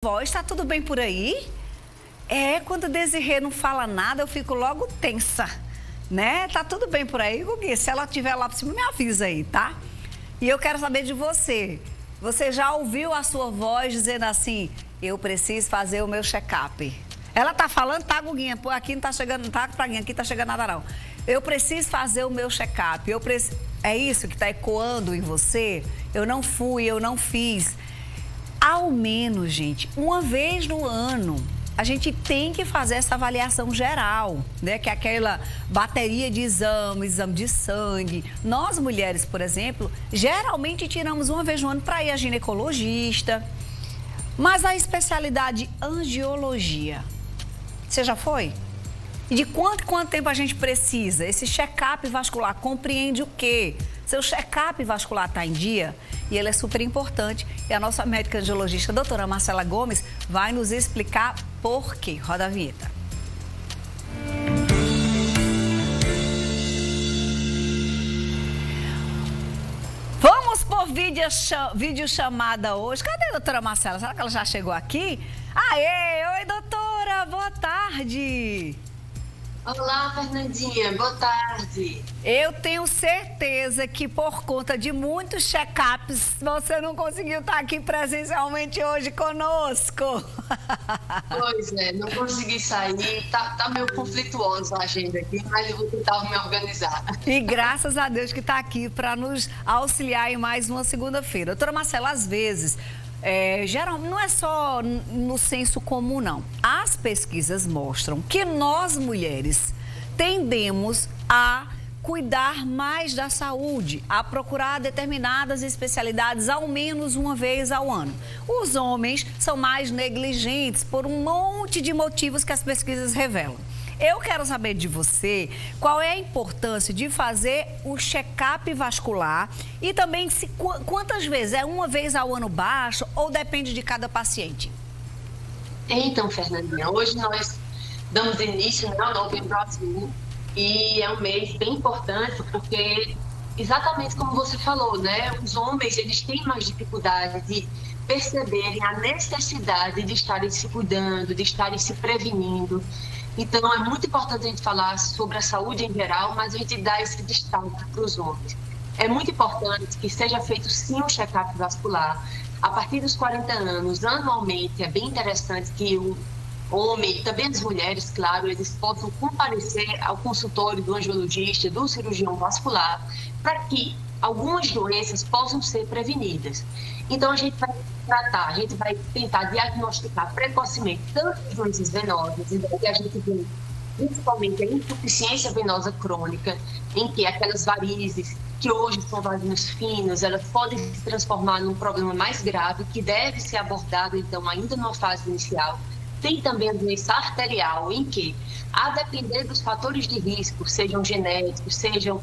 Voz, tá tudo bem por aí? Quando a Desirê não fala nada, eu fico logo tensa, né? Tá tudo bem por aí, Gugu? Se ela estiver lá por cima, me avisa aí, tá? E eu quero saber de você. Você já ouviu a sua voz dizendo assim, eu preciso fazer o meu check-up? Ela tá falando, tá, Guguinha? Pô, aqui não tá chegando, não tá, Praguinha, aqui tá chegando nada não. Eu preciso fazer o meu check-up. É isso que tá ecoando em você? Eu não fui, eu não fiz. Ao menos, gente, uma vez no ano, a gente tem que fazer essa avaliação geral, né? Que é aquela bateria de exame de sangue. Nós, mulheres, por exemplo, geralmente tiramos uma vez no ano para ir a ginecologista. Mas a especialidade angiologia, você já foi? E de quanto tempo a gente precisa? Esse check-up vascular compreende o quê? Seu check-up vascular está em dia e ele é super importante. E a nossa médica angiologista, a doutora Marcela Gomes, vai nos explicar por quê. Roda a vinheta. Vamos por videochamada hoje. Cadê a doutora Marcela? Será que ela já chegou aqui? Oi, doutora, boa tarde. Olá, Fernandinha, boa tarde. Eu tenho certeza que por conta de muitos check-ups, você não conseguiu estar aqui presencialmente hoje conosco. Pois é, não consegui sair, tá meio conflituosa a agenda aqui, mas eu vou tentar me organizar. E graças a Deus que está aqui para nos auxiliar em mais uma segunda-feira. Doutora Marcela, às vezes... não é só no senso comum, não. As pesquisas mostram que nós, mulheres, tendemos a cuidar mais da saúde, a procurar determinadas especialidades ao menos uma vez ao ano. Os homens são mais negligentes por um monte de motivos que as pesquisas revelam. Eu quero saber de você qual é a importância de fazer o check-up vascular e também quantas vezes, é uma vez ao ano baixo ou depende de cada paciente? Então, Fernandinha, hoje nós damos início ao Novembro Azul e é um mês bem importante porque, exatamente como você falou, né? Os homens, eles têm mais dificuldade de perceberem a necessidade de estarem se cuidando, de estarem se prevenindo. Então, é muito importante a gente falar sobre a saúde em geral, mas a gente dá esse destaque para os homens. É muito importante que seja feito, sim, um check-up vascular. A partir dos 40 anos, anualmente, é bem interessante que o homem, e também as mulheres, claro, eles possam comparecer ao consultório do angiologista, do cirurgião vascular, para que algumas doenças possam ser prevenidas. Então, a gente vai tentar diagnosticar precocemente tantas doenças venosas, e daí a gente vê principalmente a insuficiência venosa crônica, em que aquelas varizes, que hoje são vasinhos finos, elas podem se transformar num problema mais grave, que deve ser abordado, então, ainda numa fase inicial. Tem também a doença arterial, em que, a depender dos fatores de risco, sejam genéticos, sejam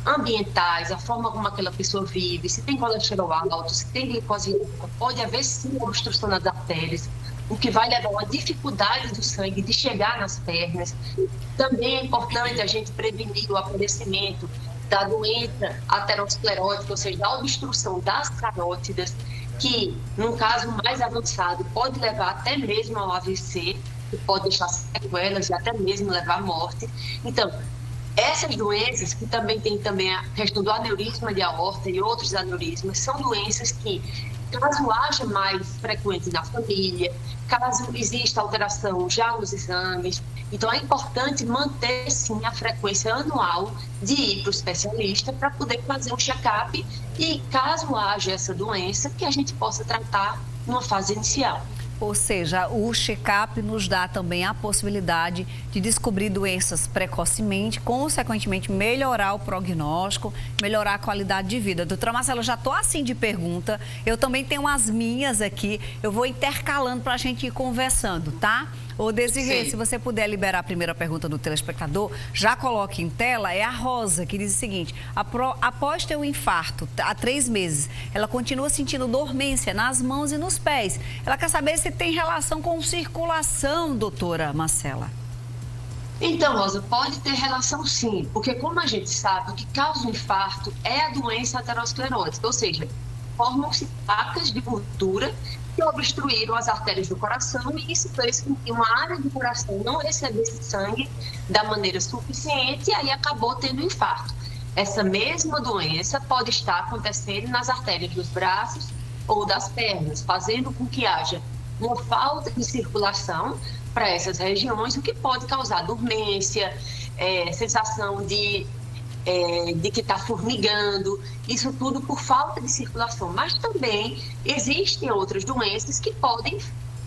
ambientais, a forma como aquela pessoa vive, se tem colesterol alto, se tem glicose alta, pode haver sim obstrução nas artérias, o que vai levar a uma dificuldade do sangue de chegar nas pernas. Também é importante a gente prevenir o aparecimento da doença aterosclerótica, ou seja, da obstrução das carótidas, que, num caso mais avançado, pode levar até mesmo ao AVC, que pode deixar sequelas e até mesmo levar à morte. Então, essas doenças, que também tem também a questão do aneurisma de aorta e outros aneurismas, são doenças que, caso haja mais frequente na família, caso exista alteração já nos exames, então é importante manter, sim, a frequência anual de ir para o especialista para poder fazer um check-up e, caso haja essa doença, que a gente possa tratar numa fase inicial. Ou seja, o check-up nos dá também a possibilidade de descobrir doenças precocemente, consequentemente melhorar o prognóstico, melhorar a qualidade de vida. Doutora Marcela, eu já estou assim de pergunta, eu também tenho as minhas aqui, eu vou intercalando para a gente ir conversando, tá? Ô, Desirê, se você puder liberar a primeira pergunta do telespectador, já coloque em tela, é a Rosa, que diz o seguinte: após ter um infarto há 3 meses, ela continua sentindo dormência nas mãos e nos pés. Ela quer saber se tem relação com circulação, doutora Marcela. Então, Rosa, pode ter relação sim, porque como a gente sabe, o que causa o infarto é a doença aterosclerótica, ou seja, formam-se placas de gordura que obstruíram as artérias do coração e isso fez com que uma área do coração não recebesse sangue da maneira suficiente e aí acabou tendo infarto. Essa mesma doença pode estar acontecendo nas artérias dos braços ou das pernas, fazendo com que haja uma falta de circulação para essas regiões, o que pode causar dormência, sensação de que está formigando, isso tudo por falta de circulação. Mas também existem outras doenças que podem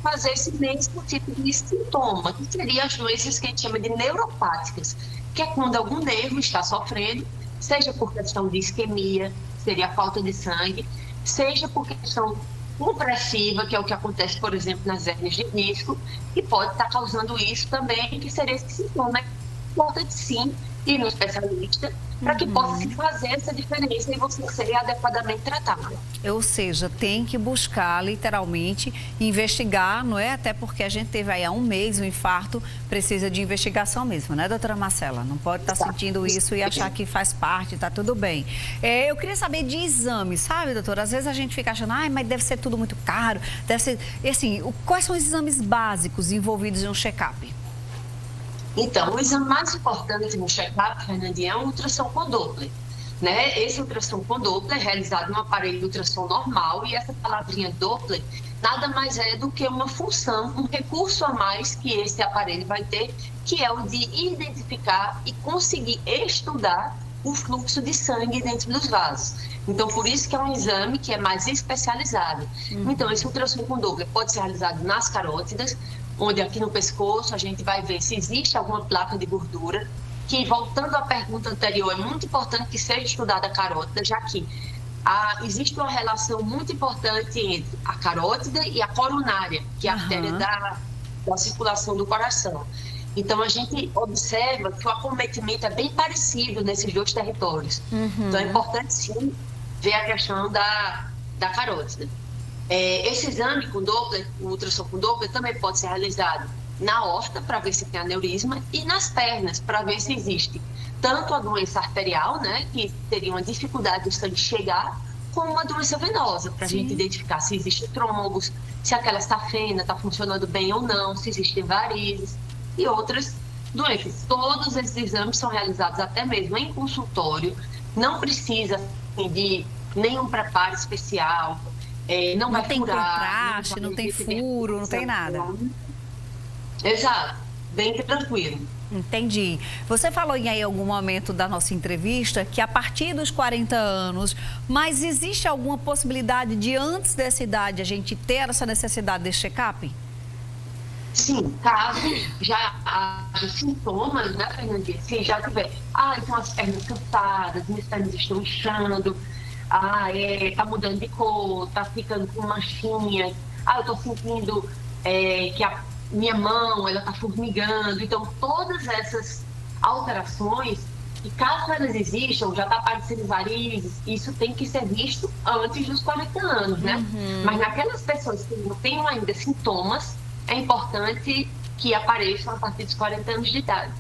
fazer esse mesmo tipo de sintoma, que seriam as doenças que a gente chama de neuropáticas, que é quando algum nervo está sofrendo, seja por questão de isquemia, seria a falta de sangue, seja por questão compressiva, que é o que acontece, por exemplo, nas hérnias de disco, que pode estar causando isso também, que seria esse sintoma. É importante sim ir no especialista para que possa se fazer essa diferença e você ser adequadamente tratado. Ou seja, tem que buscar literalmente investigar, não é? Até porque a gente teve aí há um mês um infarto, precisa de investigação mesmo, né, doutora Marcela? Não pode estar sentindo isso e achar que faz parte, está tudo bem. Eu queria saber de exames, sabe, doutora? Às vezes a gente fica achando, mas deve ser tudo muito caro, deve ser... E assim, quais são os exames básicos envolvidos em um check-up? Então, o exame mais importante no check-up, Fernandinha, é o ultrassom com Doppler. Né? Esse ultrassom com Doppler é realizado num aparelho de ultrassom normal e essa palavrinha Doppler nada mais é do que uma função, um recurso a mais que esse aparelho vai ter, que é o de identificar e conseguir estudar o fluxo de sangue dentro dos vasos. Então, por isso que é um exame que é mais especializado. Então, esse ultrassom com Doppler pode ser realizado nas carótidas, onde aqui no pescoço a gente vai ver se existe alguma placa de gordura, que, voltando à pergunta anterior, é muito importante que seja estudada a carótida, já que existe uma relação muito importante entre a carótida e a coronária, que é a artéria da circulação do coração. Então, a gente observa que o acometimento é bem parecido nesses dois territórios. Então, é importante, sim, ver a questão da carótida. Esse exame com Doppler, o ultrassom com Doppler, também pode ser realizado na aorta, para ver se tem aneurisma, e nas pernas, para ver se existe tanto a doença arterial, né, que teria uma dificuldade do sangue chegar, como uma doença venosa, para a gente identificar se existem trombos, se aquela safena está funcionando bem ou não, se existem varizes e outras doenças. Todos esses exames são realizados até mesmo em consultório, não precisa assim, de nenhum preparo especial. Não vai tem furar, contraste, não tem furo, não tem nada. Exato, bem tranquilo. Entendi. Você falou em algum momento da nossa entrevista que a partir dos 40 anos, mas existe alguma possibilidade de antes dessa idade a gente ter essa necessidade de check-up? Sim, caso já haja sintomas, né, Fernandinha? Se já tiver, então as pernas cansadas, minhas pernas estão inchando, tá mudando de cor, tá ficando com manchinhas, eu tô sentindo que a minha mão, ela tá formigando. Então, todas essas alterações, e caso elas existam, já tá aparecendo varizes, isso tem que ser visto antes dos 40 anos, né? Mas naquelas pessoas que não têm ainda sintomas, é importante que apareçam a partir dos 40 anos de idade.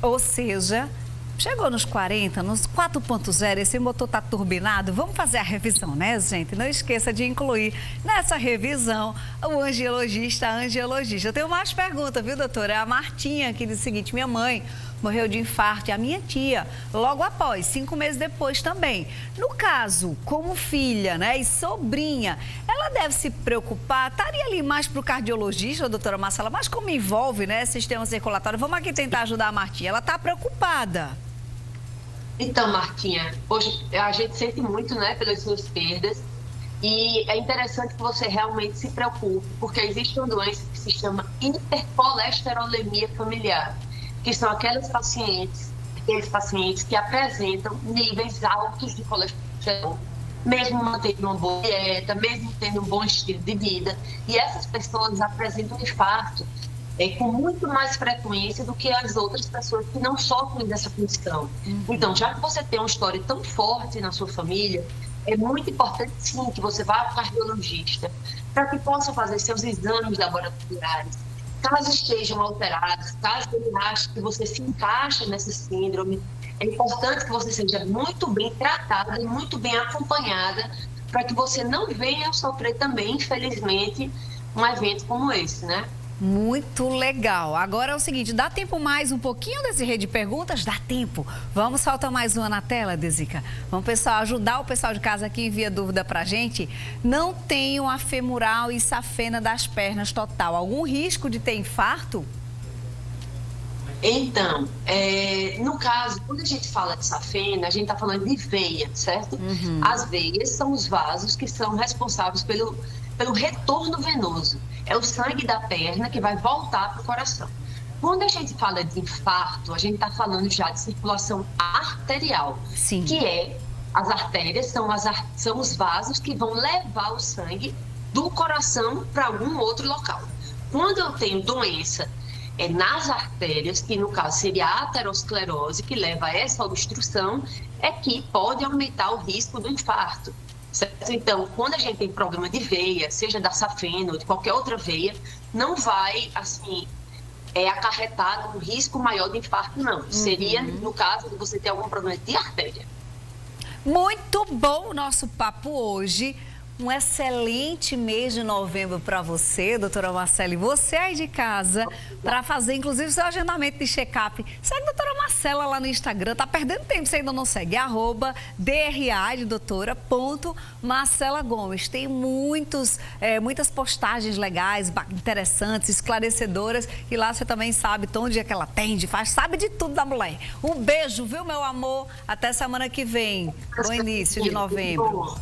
Ou seja, chegou nos 40, nos 4.0, esse motor está turbinado, vamos fazer a revisão, né, gente? Não esqueça de incluir nessa revisão o angiologista, a angiologista. Eu tenho mais perguntas, viu, doutora? É a Martinha que diz o seguinte: minha mãe morreu de infarto e a minha tia, logo após, 5 meses depois também. No caso, como filha, né, e sobrinha, ela deve se preocupar, estaria ali mais para o cardiologista, doutora Marcela, mas como envolve, né, sistema circulatório, vamos aqui tentar ajudar a Martinha, ela está preocupada. Então, Martinha, hoje a gente sente muito, né, pelas suas perdas, e é interessante que você realmente se preocupe, porque existe uma doença que se chama hipercolesterolemia familiar, que são aqueles pacientes que apresentam níveis altos de colesterol, mesmo mantendo uma boa dieta, mesmo tendo um bom estilo de vida, e essas pessoas apresentam infarto com muito mais frequência do que as outras pessoas que não sofrem dessa condição. Então, já que você tem uma história tão forte na sua família, é muito importante, sim, que você vá ao cardiologista para que possa fazer seus exames laboratoriais. Caso estejam alterados, caso ele ache que você se encaixa nessa síndrome, é importante que você seja muito bem tratada e muito bem acompanhada para que você não venha sofrer também, infelizmente, um evento como esse, né? Muito legal. Agora é o seguinte, dá tempo mais um pouquinho desse rede de perguntas? Dá tempo. Vamos soltar mais uma na tela, Desica? Vamos, pessoal, ajudar o pessoal de casa que envia dúvida pra gente. Não tenho a femoral e safena das pernas total. Algum risco de ter infarto? Então, no caso, quando a gente fala de safena, a gente está falando de veia, certo? As veias são os vasos que são responsáveis pelo retorno venoso. É o sangue da perna que vai voltar para o coração. Quando a gente fala de infarto, a gente está falando já de circulação arterial. Sim. Que as artérias são os vasos que vão levar o sangue do coração para algum outro local. Quando eu tenho doença nas artérias, que no caso seria a aterosclerose, que leva a essa obstrução, é que pode aumentar o risco do infarto. Certo? Então, quando a gente tem problema de veia, seja da safena ou de qualquer outra veia, não vai, assim, acarretar um risco maior de infarto, não. Seria, no caso, de você ter algum problema de artéria. Muito bom o nosso papo hoje. Um excelente mês de novembro para você, doutora Marcela, e você aí de casa, para fazer inclusive seu agendamento de check-up. Segue a doutora Marcela lá no Instagram, tá perdendo tempo se ainda não segue, @DRA de doutora, Marcela Gomes. Tem muitas postagens legais, interessantes, esclarecedoras, e lá você também sabe todo dia que ela atende, sabe de tudo da mulher. Um beijo, viu, meu amor? Até semana que vem, no início de novembro.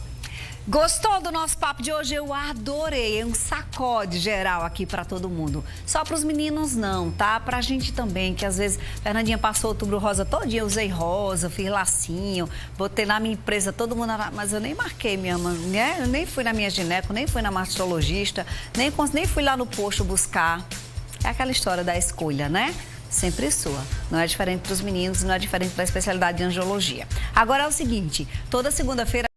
Gostou do nosso papo de hoje? Eu adorei. É um sacode geral aqui para todo mundo. Só para os meninos não, tá? Pra gente também, que às vezes Fernandinha passou outubro rosa todo dia, eu usei rosa, fiz lacinho, botei na minha empresa todo mundo, mas eu nem marquei minha mãe, né? Eu nem fui na minha gineco, nem fui na mastologista, nem fui lá no posto buscar. É aquela história da escolha, né? Sempre sua. Não é diferente para os meninos, não é diferente da especialidade de angiologia. Agora é o seguinte, toda segunda-feira